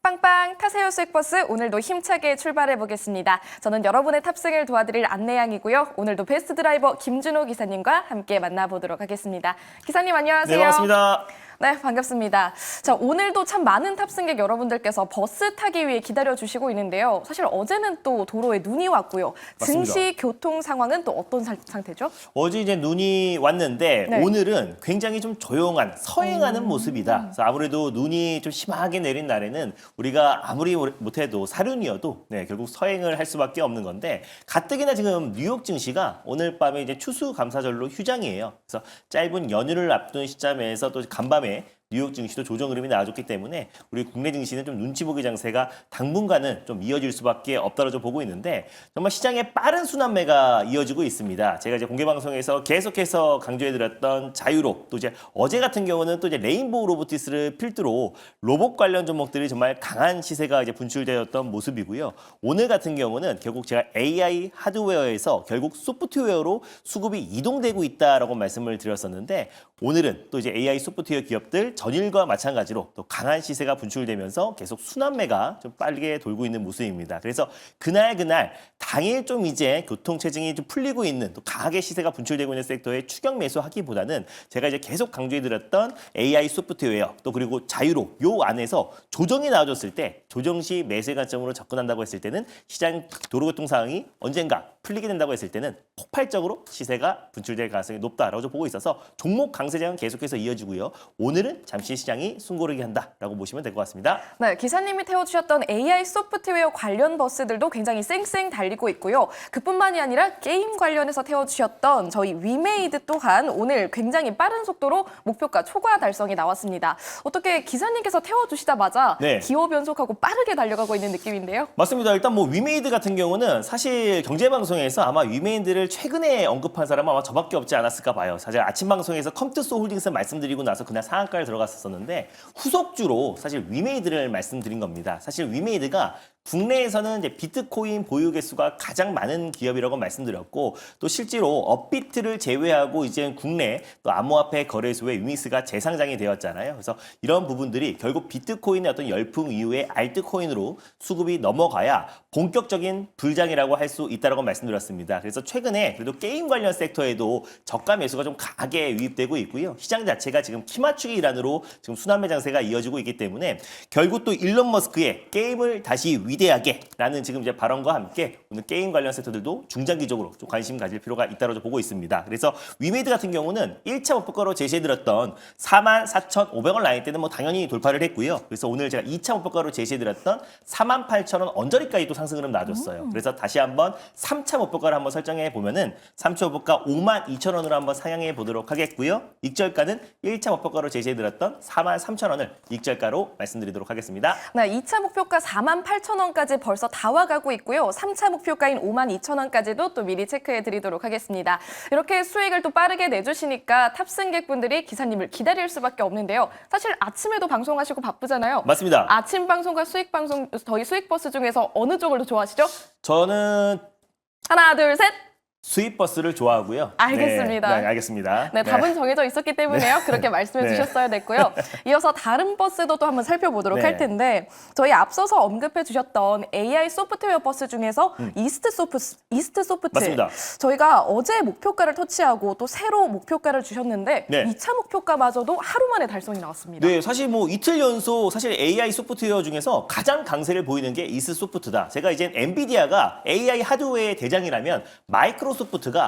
빵빵 타세요 수익버스 오늘도 힘차게 출발해 보겠습니다. 저는 여러분의 탑승을 도와드릴 안내양이고요. 오늘도 베스트 드라이버 김준호 기사님과 함께 만나보도록 하겠습니다. 기사님 안녕하세요. 네, 반갑습니다. 네, 반갑습니다. 자, 오늘도 참 많은 탑승객 여러분들께서 버스 타기 위해 기다려주시고 있는데요. 사실 어제는 또 도로에 눈이 왔고요. 맞습니다. 증시 교통 상황은 또 어떤 상태죠? 어제 이제 눈이 왔는데 네. 오늘은 굉장히 좀 조용한 서행하는 모습이다. 그래서 아무래도 눈이 좀 심하게 내린 날에는 우리가 아무리 못해도 사륜이어도 결국 서행을 할 수밖에 없는 건데 가뜩이나 지금 뉴욕 증시가 오늘 밤에 이제 추수감사절로 휴장이에요. 그래서 짧은 연휴를 앞둔 시점에서 또 간밤에 뉴욕 증시도 조정 흐름이 나와줬기 때문에 우리 국내 증시는 좀 눈치 보기 장세가 당분간은 좀 이어질 수밖에 없다고 보고 있는데 정말 시장에 빠른 순환매가 이어지고 있습니다. 제가 이제 공개 방송에서 계속해서 강조해드렸던 자유로 또 이제 어제 같은 경우는 또 이제 레인보우 로보티스를 필두로 로봇 관련 종목들이 정말 강한 시세가 이제 분출되었던 모습이고요. 오늘 같은 경우는 결국 제가 AI 하드웨어에서 결국 소프트웨어로 수급이 이동되고 있다라고 말씀을 드렸었는데 오늘은 또 이제 AI 소프트웨어 기업들 전일과 마찬가지로 또 강한 시세가 분출되면서 계속 순환매가 좀 빠르게 돌고 있는 모습입니다. 그래서 그날 당일 좀 이제 교통 체증이 좀 풀리고 있는 또 강하게 시세가 분출되고 있는 섹터에 추격 매수하기보다는 제가 이제 계속 강조해드렸던 AI 소프트웨어 또 그리고 자유로 요 안에서 조정이 나와줬을 때 조정 시 매수의 관점으로 접근한다고 했을 때는 시장 도로교통 상황이 언젠가 풀리게 된다고 했을 때는 폭발적으로 시세가 분출될 가능성이 높다라고 보고 있어서 종목 강세장은 계속해서 이어지고요. 오늘은 잠시 시장이 숨고르게 한다라고 보시면 될 것 같습니다. 네, 기사님이 태워주셨던 AI 소프트웨어 관련 버스들도 굉장히 쌩쌩 달리고 있고요. 그뿐만이 아니라 게임 관련해서 태워주셨던 저희 위메이드 또한 오늘 굉장히 빠른 속도로 목표가 초과 달성이 나왔습니다. 어떻게 기사님께서 태워주시자마자 네. 기업 연속하고 빠르게 달려가고 있는 느낌인데요? 맞습니다. 일단 뭐 위메이드 같은 경우는 사실 경제방송에서 아마 위메이드를 최근에 언급한 사람은 아마 저밖에 없지 않았을까 봐요. 사실 아침 방송에서 컴투소 홀딩스 말씀드리고 나서 그날 상한가를 들어갔었는데 후속주로 사실 위메이드를 말씀드린 겁니다. 사실 위메이드가 국내에서는 이제 비트코인 보유 개수가 가장 많은 기업이라고 말씀드렸고 또 실제로 업비트를 제외하고 이제 국내 또 암호화폐 거래소에 유닉스가 재상장이 되었잖아요. 그래서 이런 부분들이 결국 비트코인의 어떤 열풍 이후에 알트코인으로 수급이 넘어가야 본격적인 불장이라고 할 수 있다고 말씀드렸습니다. 그래서 최근에 그래도 게임 관련 섹터에도 저가 매수가 좀 강하게 유입되고 있고요. 시장 자체가 지금 키 맞추기 일환으로 지금 순환매 장세가 이어지고 있기 때문에 결국 또 일론 머스크의 게임을 다시 위대하게라는 지금 이제 발언과 함께 오늘 게임 관련 섹터들도 중장기적으로 좀 관심 가질 필요가 있다고 보고 있습니다. 그래서 위메이드 같은 경우는 1차 목표가로 제시해드렸던 44,500원 라인 때는 뭐 당연히 돌파를 했고요. 그래서 오늘 제가 2차 목표가로 제시해드렸던 48,000원 언저리까지 또 상승 흐름 놔줬어요. 그래서 다시 한번 3차 목표가를 한번 설정해 보면은 3차 목표가 52,000원으로 한번 상향해 보도록 하겠고요. 익절가는 1차 목표가로 제시해드렸던 43,000원을 익절가로 말씀드리도록 하겠습니다. 네, 2차 목표가 48,000원까지 벌써 다 와가고 있고요. 3차 목표가인 52,000원까지도 또 미리 체크해 드리도록 하겠습니다. 이렇게 수익을 또 빠르게 내주시니까 탑승객분들이 기사님을 기다릴 수밖에 없는데요. 사실 아침에도 방송하시고 바쁘잖아요. 맞습니다. 아침 방송과 수익 방송, 저희 수익버스 중에서 어느 쪽을 더 좋아하시죠? 저는 하나, 둘, 셋! 수입버스를 좋아하고요. 알겠습니다. 네, 알겠습니다. 네, 답은 정해져 있었기 때문에요. 그렇게 말씀해 주셨어야 됐고요. 이어서 다른 버스도 또 한번 살펴보도록 네. 할 텐데 저희 앞서서 언급해 주셨던 AI 소프트웨어 버스 중에서 이스트 소프트 맞습니다. 저희가 어제 목표가를 터치하고 또 새로 목표가를 주셨는데 네. 2차 목표가마저도 하루 만에 달성이 나왔습니다. 네, 사실 뭐 이틀 연속 사실 AI 소프트웨어 중에서 가장 강세를 보이는 게 이스 소프트다. 제가 이제 엔비디아가 AI 하드웨어의 대장이라면 마이크로소프트가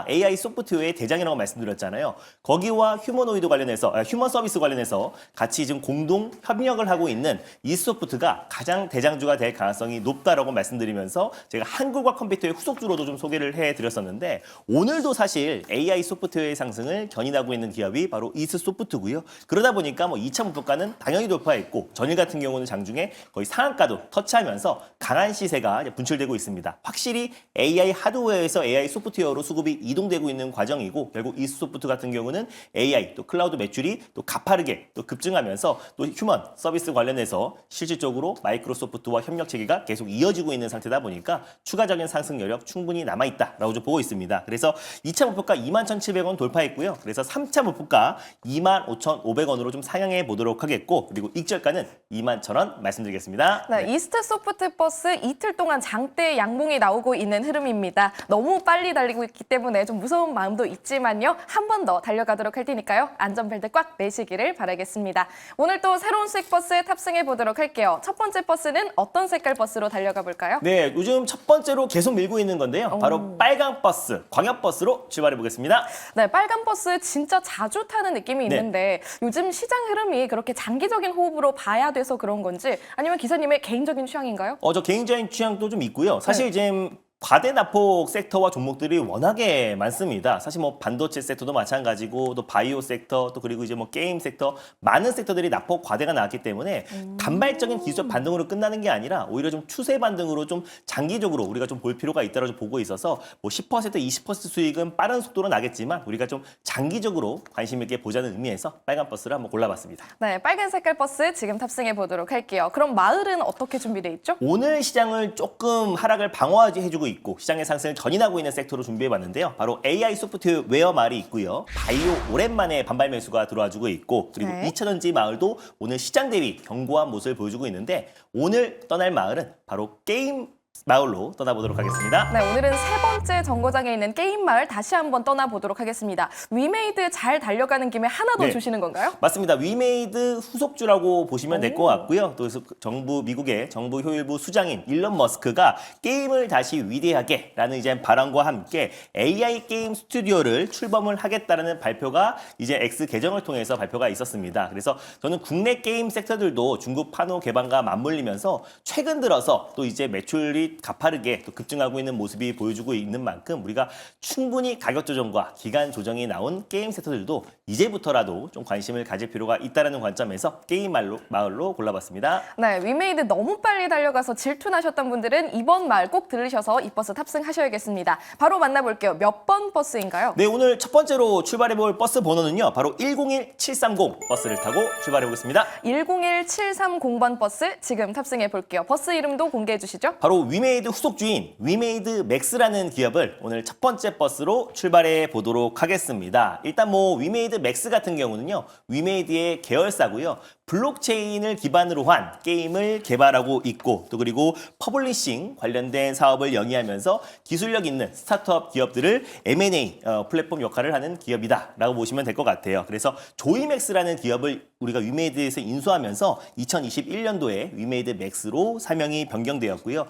AI 소프트웨어의 대장이라고 말씀드렸잖아요. 거기와 휴머노이드 관련해서 휴먼 서비스 관련해서 같이 지금 공동 협력을 하고 있는 이소프트가 가장 대장주가 될 가능성이 높다라고 말씀드리면서 제가 한국과 컴퓨터의 후속주로도 좀 소개를 해드렸었는데 오늘도 사실 AI 소프트웨어의 상승을 견인하고 있는 기업이 바로 이스소프트고요. 그러다 보니까 뭐 2차 목표가는 당연히 돌파했고 전일 같은 경우는 장중에 거의 상한가도 터치하면서 강한 시세가 이제 분출되고 있습니다. 확실히 AI 하드웨어에서 AI 소프트웨어로 서버로 수급이 이동되고 있는 과정이고 결국 이소프트 같은 경우는 AI 또 클라우드 매출이 또 가파르게 또 급증하면서 또 휴먼 서비스 관련해서 실질적으로 마이크로소프트와 협력 체계가 계속 이어지고 있는 상태다 보니까 추가적인 상승 여력 충분히 남아있다라고 좀 보고 있습니다. 그래서 2차 목표가 21,700원 돌파했고요. 그래서 3차 목표가 25,500원으로 좀 상향해 보도록 하겠고 그리고 익절가는 21,000원 말씀드리겠습니다. 네, 이스트 소프트 버스 이틀 동안 장대 양봉이 나오고 있는 흐름입니다. 너무 빨리 달리고 있기 때문에 좀 무서운 마음도 있지만요. 한 번 더 달려가도록 할 테니까요. 안전벨트 꽉 매시기를 바라겠습니다. 오늘 또 새로운 수익 버스에 탑승해 보도록 할게요. 첫 번째 버스는 어떤 색깔 버스로 달려가 볼까요? 네, 요즘 첫 번째로 계속 밀고 있는 건데요. 바로 빨간 버스, 광역 버스로 출발해 보겠습니다. 네, 빨간 버스 진짜 자주 타는 느낌이 네. 있는데 요즘 시장 흐름이 그렇게 장기적인 호흡으로 봐야 돼서 그런 건지 아니면 기사님의 개인적인 취향인가요? 저 개인적인 취향도 좀 있고요. 사실 네. 이제 과대 납폭 섹터와 종목들이 워낙에 많습니다. 사실 뭐 반도체 섹터도 마찬가지고 또 바이오 섹터 또 그리고 이제 뭐 게임 섹터 많은 섹터들이 납폭 과대가 나왔기 때문에 단발적인 기술적 반등으로 끝나는 게 아니라 오히려 좀 추세 반등으로 좀 장기적으로 우리가 좀 볼 필요가 있다고 보고 있어서 뭐 10% 20% 수익은 빠른 속도로 나겠지만 우리가 좀 장기적으로 관심 있게 보자는 의미에서 빨간 버스를 한번 골라봤습니다. 네, 빨간 색깔 버스 지금 탑승해 보도록 할게요. 그럼 마을은 어떻게 준비돼 있죠? 오늘 시장을 조금 하락을 방어해주고 있고 시장의 상승을 견인하고 있는 섹터로 준비해봤는데요. 바로 AI 소프트웨어 말이 있고요. 바이오 오랜만에 반발 매수가 들어와주고 있고 그리고 네. 2차전지 마을도 오늘 시장 대비 견고한 모습을 보여주고 있는데 오늘 떠날 마을은 바로 게임 마을로 떠나보도록 하겠습니다. 네, 오늘은 세 번째 정거장에 있는 게임 마을 다시 한번 떠나보도록 하겠습니다. 위메이드 잘 달려가는 김에 하나 더 네. 주시는 건가요? 맞습니다. 위메이드 후속주라고 보시면 될 것 같고요. 또 미국의 정부 효율부 수장인 일론 머스크가 게임을 다시 위대하게라는 이제 발언과 함께 AI 게임 스튜디오를 출범을 하겠다라는 발표가 이제 X 계정을 통해서 발표가 있었습니다. 그래서 저는 국내 게임 섹터들도 중국 판호 개방과 맞물리면서 최근 들어서 또 이제 매출이 가파르게 또 급증하고 있는 모습이 보여주고 있는 만큼 우리가 충분히 가격 조정과 기간 조정이 나온 게임 섹터들도 이제부터라도 좀 관심을 가질 필요가 있다는 관점에서 게임 마을로 골라봤습니다. 네, 위메이드 너무 빨리 달려가서 질투나셨던 분들은 이번 말 꼭 들으셔서 이 버스 탑승하셔야겠습니다. 바로 만나볼게요. 몇 번 버스인가요? 네, 오늘 첫 번째로 출발해볼 버스 번호는요. 바로 101730 버스를 타고 출발해보겠습니다. 101730번 버스 지금 탑승해 볼게요. 버스 이름도 공개해 주시죠. 바로 위메이드 후속주인 위메이드 맥스라는 기업을 오늘 첫 번째 버스로 출발해 보도록 하겠습니다. 일단 뭐 위메이드 맥스 같은 경우는요. 위메이드의 계열사고요. 블록체인을 기반으로 한 게임을 개발하고 있고 또 그리고 퍼블리싱 관련된 사업을 영위하면서 기술력 있는 스타트업 기업들을 M&A 플랫폼 역할을 하는 기업이다라고 보시면 될 것 같아요. 그래서 조이맥스라는 기업을 우리가 위메이드에서 인수하면서 2021년도에 위메이드 맥스로 사명이 변경되었고요.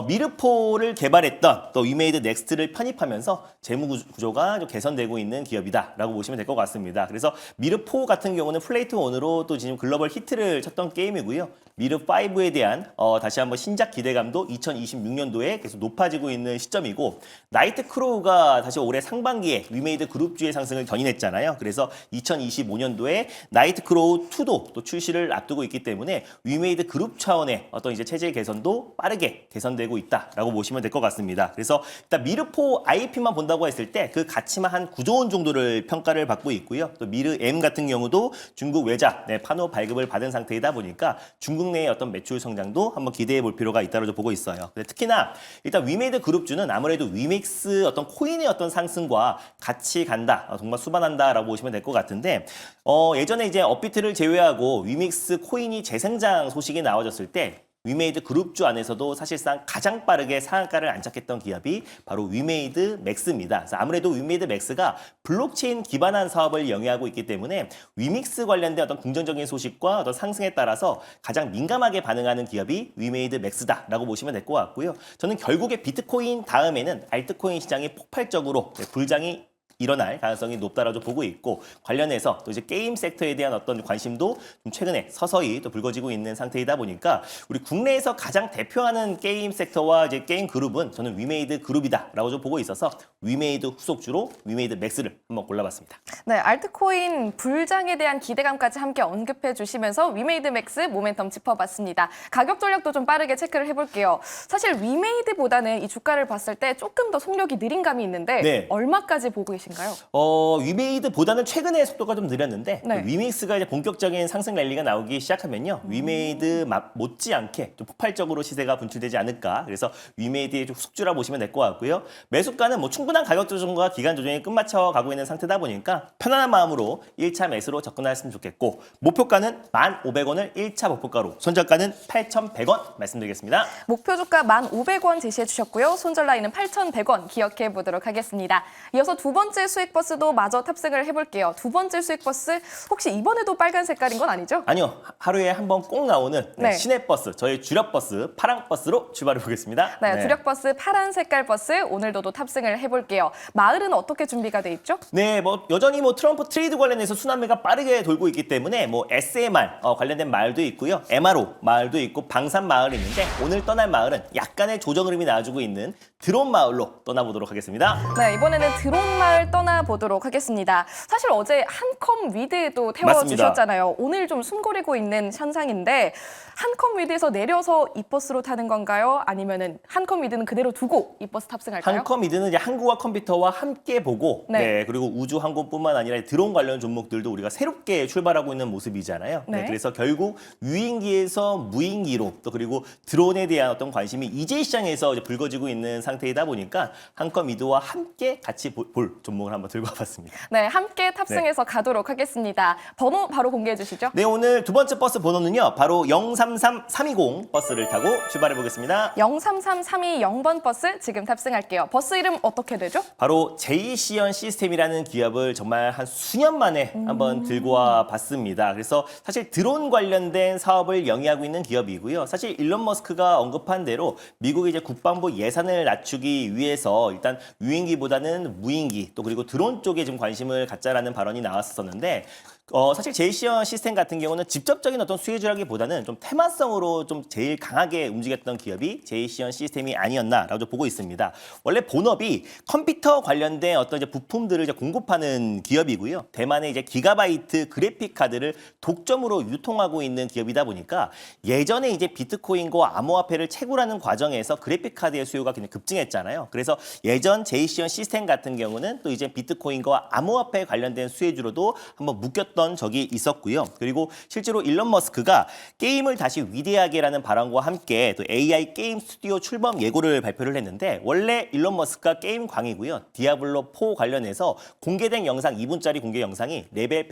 미르포를 개발했던 또 위메이드 넥스트를 편입하면서 재무 구조가 좀 개선되고 있는 기업이다라고 보시면 될 것 같습니다. 그래서 미르4 같은 경우는 플레이트 1으로 또 지금 글로벌 히트를 쳤던 게임이고요. 미르5에 대한 다시 한번 신작 기대감도 2026년도에 계속 높아지고 있는 시점이고 나이트 크로우가 다시 올해 상반기에 위메이드 그룹주의 상승을 견인했잖아요. 그래서 2025년도에 나이트 크로우 2도 또 출시를 앞두고 있기 때문에 위메이드 그룹 차원의 어떤 이제 체제 개선도 빠르게 개선되고 있다라고 보시면 될 것 같습니다. 그래서 일단 미르4 IP만 본다고 했을 때 그 가치만 한 9조 원 정도를 평가를 받고 있고요. 또 미르M 같은 경우도 중국 외자 판호 발급을 받은 상태이다 보니까 중국 내의 어떤 매출 성장도 한번 기대해 볼 필요가 있다고 보고 있어요. 근데 특히나 일단 위메이드 그룹주는 아무래도 위믹스 어떤 코인의 어떤 상승과 같이 간다, 정말 수반한다라고 보시면 될 것 같은데 예전에 이제 업비트를 제외하고 위믹스 코인이 재생장 소식이 나와졌을 때 위메이드 그룹주 안에서도 사실상 가장 빠르게 상한가를 안착했던 기업이 바로 위메이드 맥스입니다. 그래서 아무래도 위메이드 맥스가 블록체인 기반한 사업을 영위하고 있기 때문에 위믹스 관련된 어떤 긍정적인 소식과 어떤 상승에 따라서 가장 민감하게 반응하는 기업이 위메이드 맥스다라고 보시면 될 것 같고요. 저는 결국에 비트코인 다음에는 알트코인 시장이 폭발적으로 불장이 일어날 가능성이 높다라고 보고 있고 관련해서 또 이제 게임 섹터에 대한 어떤 관심도 좀 최근에 서서히 또 불거지고 있는 상태이다 보니까 우리 국내에서 가장 대표하는 게임 섹터와 이제 게임 그룹은 저는 위메이드 그룹이다라고 좀 보고 있어서 위메이드 후속주로 위메이드 맥스를 한번 골라봤습니다. 네, 알트코인 불장에 대한 기대감까지 함께 언급해 주시면서 위메이드 맥스 모멘텀 짚어봤습니다. 가격 전략도 좀 빠르게 체크를 해볼게요. 사실 위메이드보다는 이 주가를 봤을 때 조금 더 속력이 느린 감이 있는데 네. 얼마까지 보고 계신가요? 위메이드보다는 최근에 속도가 좀 느렸는데 네. 위믹스가 이제 본격적인 상승 랠리가 나오기 시작하면요. 위메이드 못지않게 좀 폭발적으로 시세가 분출되지 않을까. 그래서 위메이드의 좀 숙주라 보시면 될 것 같고요. 매수가는 뭐 충분한 가격 조정과 기간 조정에 끝마쳐 가고 있는 상태다 보니까 편안한 마음으로 1차 매수로 접근하셨으면 좋겠고 목표가는 1,500원을 1차 목표가로 손절가는 8,100원 말씀드리겠습니다. 목표 주가 1,500원 제시해 주셨고요. 손절 라인은 8,100원 기억해 보도록 하겠습니다. 이어서 두 번째 수익 버스도 마저 탑승을 해볼게요. 두 번째 수익 버스 혹시 이번에도 빨간 색깔인 건 아니죠? 아니요. 하루에 한 번 꼭 나오는 네. 시내버스, 저희 주력버스, 파랑버스로 출발해 보겠습니다. 네, 주력 버스 파란 색깔 버스 오늘도 또 탑승을 해볼게요. 마을은 어떻게 준비가 돼 있죠? 네, 뭐 여전히 뭐 트럼프 트레이드 관련해서 순환매가 빠르게 돌고 있기 때문에 뭐 SMR 관련된 마을도 있고요. MRO 마을도 있고 방산 마을이 있는데 오늘 떠날 마을은 약간의 조정 흐름이 나와주고 있는 드론 마을로 떠나보도록 하겠습니다. 네, 이번에는 드론 마을 떠나보도록 하겠습니다. 사실 어제 한컴 위드에도 태워주셨잖아요. 오늘 좀 숨고리고 있는 현상인데 한컴 위드에서 내려서 이 버스로 타는 건가요? 아니면은 한컴 위드는 그대로 두고 이 버스 탑승할까요? 한컴이드는 이제 항구와 컴퓨터와 함께 보고 네. 그리고 우주 항공뿐만 아니라 드론 관련 종목들도 우리가 새롭게 출발하고 있는 모습이잖아요. 네. 그래서 결국 유인기에서 무인기로 또 그리고 드론에 대한 어떤 관심이 이제 시장에서 이제 불거지고 있는 상태이다 보니까 한컴이드와 함께 같이 볼 종목을 한번 들고 와봤습니다. 네, 함께 탑승해서 가도록 하겠습니다. 번호 바로 공개해 주시죠. 네, 오늘 두 번째 버스 번호는요. 바로 033320 버스를 타고 출발해 보겠습니다. 033320번 버스 지금 탑승할게요. 버스 이름 어떻게 되죠? 바로 제이시언 시스템이라는 기업을 정말 한 수년 만에 한번 들고 와 봤습니다. 그래서 사실 드론 관련된 사업을 영위하고 있는 기업이고요. 사실 일론 머스크가 언급한 대로 미국의 이제 국방부 예산을 낮추기 위해서 일단 유인기보다는 무인기 또 그리고 드론 쪽에 좀 관심을 갖자라는 발언이 나왔었는데 사실 제이시언 시스템 같은 경우는 직접적인 어떤 수혜주라기보다는 좀 테마성으로 좀 제일 강하게 움직였던 기업이 제이시언 시스템이 아니었나라고 보고 있습니다. 원래 본업이 컴퓨터 관련된 어떤 이제 부품들을 이제 공급하는 기업이고요. 대만의 이제 기가바이트 그래픽 카드를 독점으로 유통하고 있는 기업이다 보니까 예전에 이제 비트코인과 암호화폐를 채굴하는 과정에서 그래픽 카드의 수요가 굉장히 급증했잖아요. 그래서 예전 제이시언 시스템 같은 경우는 또 이제 비트코인과 암호화폐 관련된 수혜주로도 한번 묶였던 적이 있었고요. 그리고 실제로 일론 머스크가 게임을 다시 위대하게라는 발언과 함께 또 AI 게임 스튜디오 출범 예고를 발표를 했는데 원래 일론 머스크가 게임 광이고요. 디아블로 4 관련해서 공개된 영상 2분짜리 공개 영상이 레벨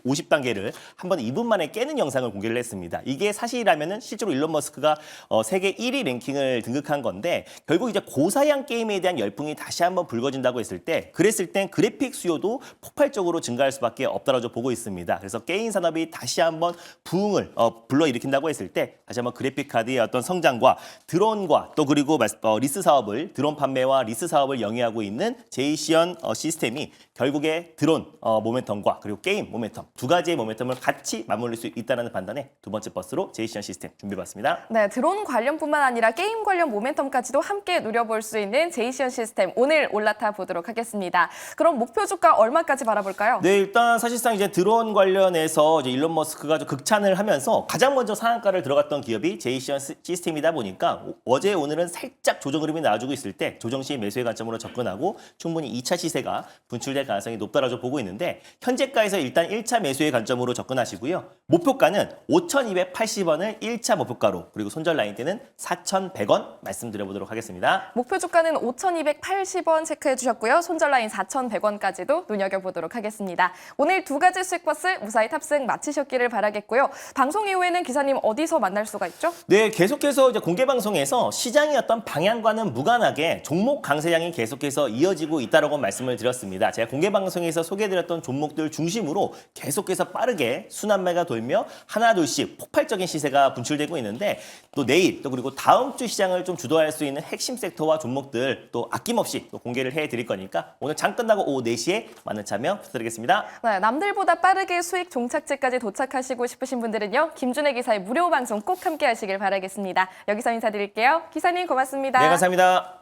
50단계를 한 번에 2분 만에 깨는 영상을 공개를 했습니다. 이게 사실이라면은 실제로 일론 머스크가 세계 1위 랭킹을 등극한 건데 결국 이제 고사양 게임에 대한 열풍이 다시 한번 불거진다고 했을 때 그랬을 땐 그래픽 수요도 폭발적으로 증가할 수밖에 없다라고 보고 있습니다. 그래서 게임 산업이 다시 한번 부흥을 불러일으킨다고 했을 때 다시 한번 그래픽 카드의 어떤 성장과 드론과 또 그리고 리스 사업을 드론 판매와 리스 사업을 영위하고 있는 제이시언 시스템이 결국에 드론 모멘텀과 그리고 게임 모멘텀 두 가지의 모멘텀을 같이 맞물릴 수 있다는 판단에 두 번째 버스로 제이시언 시스템 준비해봤습니다. 네, 드론 관련뿐만 아니라 게임 관련 모멘텀까지도 함께 누려볼 수 있는 제이시언 시스템 오늘 올라타 보도록 하겠습니다. 그럼 목표 주가 얼마까지 바라볼까요? 네, 일단 사실상 이제 드론 관련해서 이제 일론 머스크가 좀 극찬을 하면서 가장 먼저 상한가를 들어갔던 기업이 제이시언 시스템이다 보니까 어제 오늘은 살짝 조정 흐름이 나와주고 있을 때 조정 시 매수의 관점으로 접근하고 충분히 2차 시세가 분출될 가능성이 높다라고 보고 있는데 현재가에서 일단 1차 매수의 관점으로 접근하시고요. 목표가는 5,280원을 1차 목표가로 그리고 손절 라인 때는 4,100원 말씀드려보도록 하겠습니다. 목표 주가는 5,280원 체크해 주셨고요. 손절 라인 4,100원까지도 눈여겨보도록 하겠습니다. 오늘 오늘 두 가지 수익 버스 무사히 탑승 마치셨기를 바라겠고요. 방송 이후에는 기사님 어디서 만날 수가 있죠? 네, 계속해서 이제 공개 방송에서 시장의 어떤 방향과는 무관하게 종목 강세장이 계속해서 이어지고 있다라고 말씀을 드렸습니다. 제가 공개 방송에서 소개해드렸던 종목들 중심으로 계속해서 빠르게 순환매가 돌며 하나 둘씩 폭발적인 시세가 분출되고 있는데 또 내일 또 그리고 다음 주 시장을 좀 주도할 수 있는 핵심 섹터와 종목들 또 아낌없이 또 공개를 해드릴 거니까 오늘 장 끝나고 오후 4시에 많은 참여 부탁드리겠습니다. 네, 남들보다 빠르게 수익 종착지까지 도착하시고 싶으신 분들은요. 김준혜 기사의 무료 방송 꼭 함께 하시길 바라겠습니다. 여기서 인사드릴게요. 기사님 고맙습니다. 네, 감사합니다.